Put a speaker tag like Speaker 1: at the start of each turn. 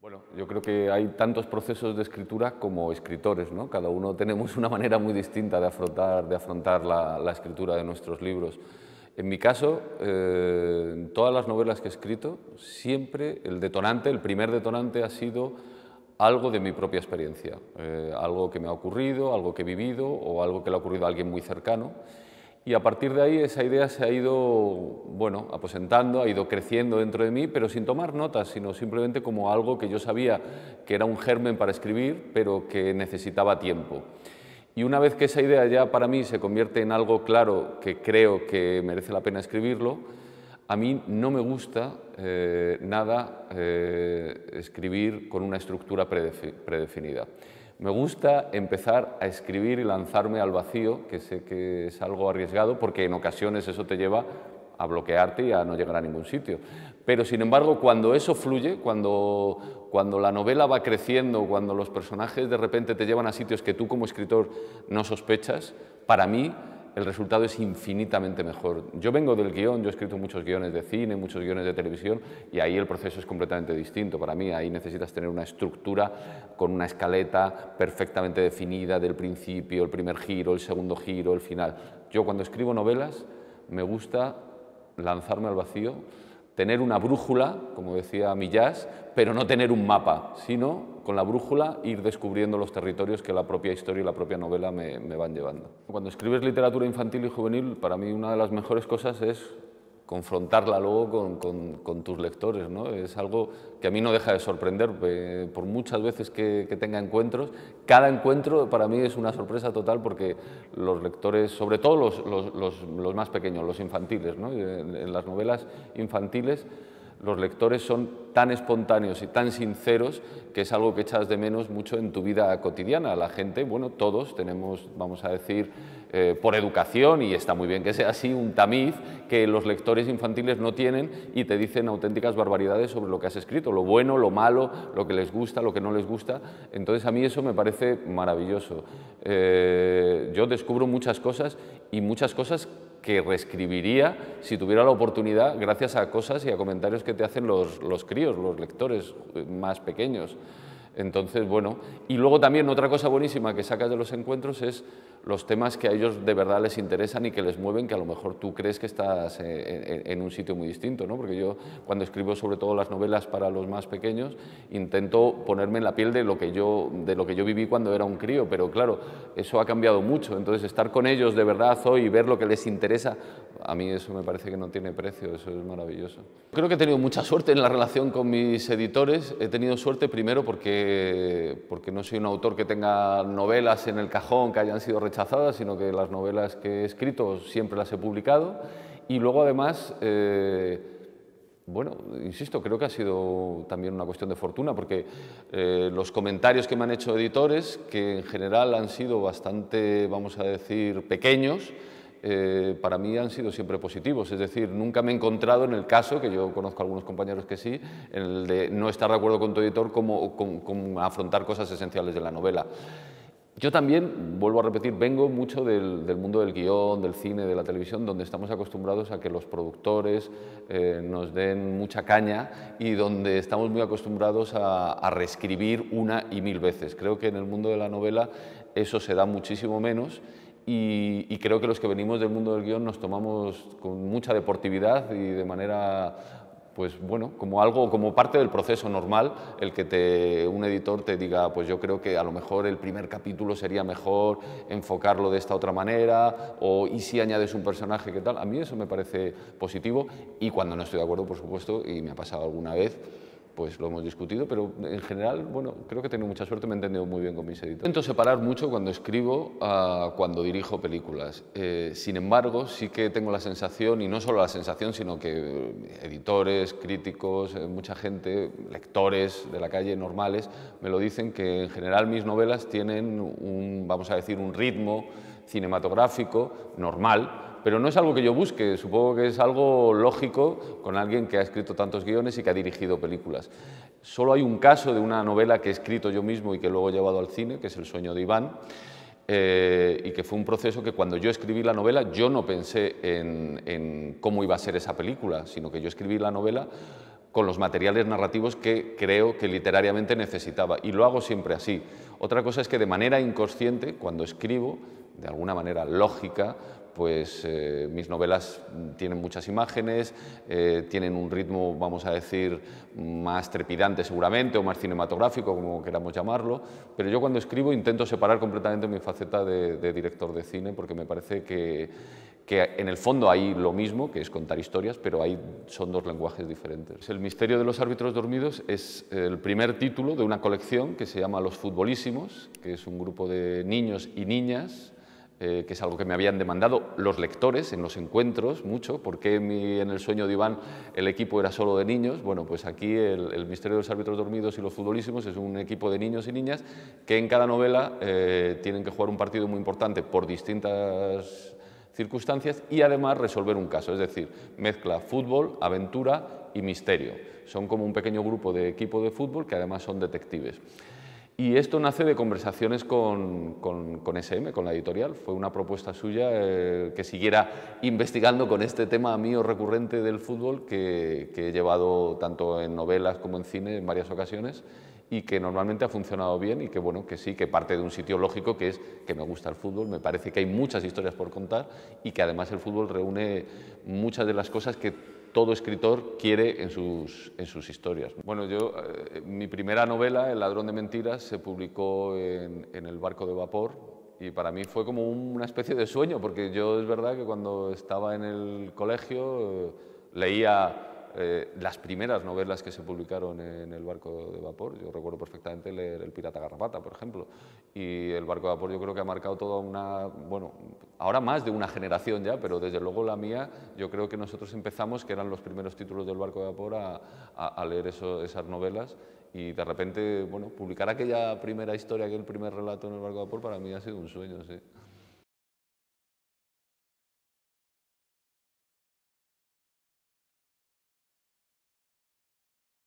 Speaker 1: Bueno, yo creo que hay tantos procesos de escritura como escritores, ¿no? Cada uno tenemos una manera muy distinta de afrontar la escritura de nuestros libros. En mi caso, en todas las novelas que he escrito, siempre el detonante, el primer detonante ha sido algo de mi propia experiencia, algo que me ha ocurrido, algo que he vivido o algo que le ha ocurrido a alguien muy cercano. Y a partir de ahí esa idea se ha ido, bueno, aposentando, ha ido creciendo dentro de mí, pero sin tomar notas, sino simplemente como algo que yo sabía que era un germen para escribir, pero que necesitaba tiempo. Y una vez que esa idea ya para mí se convierte en algo claro, que creo que merece la pena escribirlo, a mí no me gusta nada escribir con una estructura predefinida. Me gusta empezar a escribir y lanzarme al vacío, que sé que es algo arriesgado, porque en ocasiones eso te lleva a bloquearte y a no llegar a ningún sitio. Pero, sin embargo, cuando eso fluye, cuando la novela va creciendo, cuando los personajes de repente te llevan a sitios que tú como escritor no sospechas, para mí el resultado es infinitamente mejor. Yo vengo del guión, yo he escrito muchos guiones de cine, muchos guiones de televisión, y ahí el proceso es completamente distinto. Para mí ahí necesitas tener una estructura con una escaleta perfectamente definida del principio, el primer giro, el segundo giro, el final. Yo cuando escribo novelas me gusta lanzarme al vacío, tener una brújula, como decía Millás, pero no tener un mapa, sino con la brújula ir descubriendo los territorios que la propia historia y la propia novela me van llevando. Cuando escribes literatura infantil y juvenil, para mí una de las mejores cosas es confrontarla luego con tus lectores, ¿no? Es algo que a mí no deja de sorprender, por muchas veces que tenga encuentros. Cada encuentro para mí es una sorpresa total porque los lectores, sobre todo los más pequeños, los infantiles, ¿no? En las novelas infantiles los lectores son tan espontáneos y tan sinceros que es algo que echas de menos mucho en tu vida cotidiana. La gente, bueno, todos tenemos, vamos a decir, por educación, y está muy bien que sea así, un tamiz que los lectores infantiles no tienen y te dicen auténticas barbaridades sobre lo que has escrito, lo bueno, lo malo, lo que les gusta, lo que no les gusta. Entonces a mí eso me parece maravilloso. Yo descubro muchas cosas y muchas cosas que reescribiría si tuviera la oportunidad gracias a cosas y a comentarios que te hacen los críos, los lectores más pequeños. Entonces, bueno, y luego también otra cosa buenísima que sacas de los encuentros es los temas que a ellos de verdad les interesan y que les mueven, que a lo mejor tú crees que estás en un sitio muy distinto, ¿no? Porque yo cuando escribo sobre todo las novelas para los más pequeños intento ponerme en la piel de lo que yo viví cuando era un crío, pero claro, eso ha cambiado mucho, entonces estar con ellos de verdad hoy y ver lo que les interesa, a mí eso me parece que no tiene precio, eso es maravilloso. Creo que he tenido mucha suerte en la relación con mis editores. He tenido suerte primero porque no soy un autor que tenga novelas en el cajón que hayan sido rechazadas, sino que las novelas que he escrito siempre las he publicado. Y luego además, bueno, insisto, creo que ha sido también una cuestión de fortuna, porque los comentarios que me han hecho editores, que en general han sido bastante, vamos a decir, pequeños, para mí han sido siempre positivos, es decir, nunca me he encontrado en el caso, que yo conozco a algunos compañeros que sí, en el de no estar de acuerdo con tu editor, cómo afrontar cosas esenciales de la novela. Yo también, vuelvo a repetir, vengo mucho del mundo del guión, del cine, de la televisión, donde estamos acostumbrados a que los productores nos den mucha caña y donde estamos muy acostumbrados a reescribir una y mil veces. Creo que en el mundo de la novela eso se da muchísimo menos. Y creo que los que venimos del mundo del guión nos tomamos con mucha deportividad y de manera, pues bueno, como parte del proceso normal, el que un editor te diga, pues yo creo que a lo mejor el primer capítulo sería mejor enfocarlo de esta otra manera, o y si añades un personaje, ¿qué tal? A mí eso me parece positivo, y cuando no estoy de acuerdo, por supuesto, y me ha pasado alguna vez, pues lo hemos discutido, pero en general, bueno, creo que he tenido mucha suerte, me he entendido muy bien con mis editores. Intento separar mucho cuando escribo a cuando dirijo películas. Sin embargo, sí que tengo la sensación, y no solo la sensación, sino que editores, críticos, mucha gente, lectores de la calle normales, me lo dicen, que en general mis novelas tienen vamos a decir, un ritmo cinematográfico normal, pero no es algo que yo busque, supongo que es algo lógico con alguien que ha escrito tantos guiones y que ha dirigido películas. Solo hay un caso de una novela que he escrito yo mismo y que luego he llevado al cine, que es El sueño de Iván, y que fue un proceso que cuando yo escribí la novela yo no pensé en cómo iba a ser esa película, sino que yo escribí la novela con los materiales narrativos que creo que literariamente necesitaba, y lo hago siempre así. Otra cosa es que de manera inconsciente, cuando escribo, de alguna manera lógica, pues mis novelas tienen muchas imágenes, tienen un ritmo, vamos a decir, más trepidante seguramente, o más cinematográfico, como queramos llamarlo, pero yo cuando escribo intento separar completamente mi faceta de director de cine, porque me parece que en el fondo hay lo mismo, que es contar historias, pero son dos lenguajes diferentes. El misterio de los árbitros dormidos es el primer título de una colección que se llama Los Futbolísimos, que es un grupo de niños y niñas, que es algo que me habían demandado los lectores en los encuentros mucho. ¿Por qué en El sueño de Iván el equipo era solo de niños? Bueno, pues aquí el misterio de los árbitros dormidos y Los Futbolísimos es un equipo de niños y niñas que en cada novela tienen que jugar un partido muy importante por distintas circunstancias y además resolver un caso, es decir, mezcla fútbol, aventura y misterio. Son como un pequeño grupo de equipo de fútbol que además son detectives. Y esto nace de conversaciones con SM, con la editorial. Fue una propuesta suya que siguiera investigando con este tema mío recurrente del fútbol que he llevado tanto en novelas como en cine en varias ocasiones y que normalmente ha funcionado bien y que, bueno, que sí, que parte de un sitio lógico que es que me gusta el fútbol, me parece que hay muchas historias por contar y que además el fútbol reúne muchas de las cosas que todo escritor quiere en sus historias. Bueno, mi primera novela, El ladrón de mentiras, se publicó en El barco de vapor y para mí fue como una especie de sueño, porque yo es verdad que cuando estaba en el colegio leía las primeras novelas que se publicaron en El barco de vapor. Yo recuerdo perfectamente leer El pirata Garrapata, por ejemplo, y El barco de vapor yo creo que ha marcado toda una, bueno, ahora más de una generación ya, pero desde luego la mía, yo creo que nosotros empezamos, que eran los primeros títulos del barco de vapor, a leer esas novelas, y de repente, bueno, publicar aquella primera historia, aquel primer relato en El barco de vapor, para mí ha sido un sueño, sí.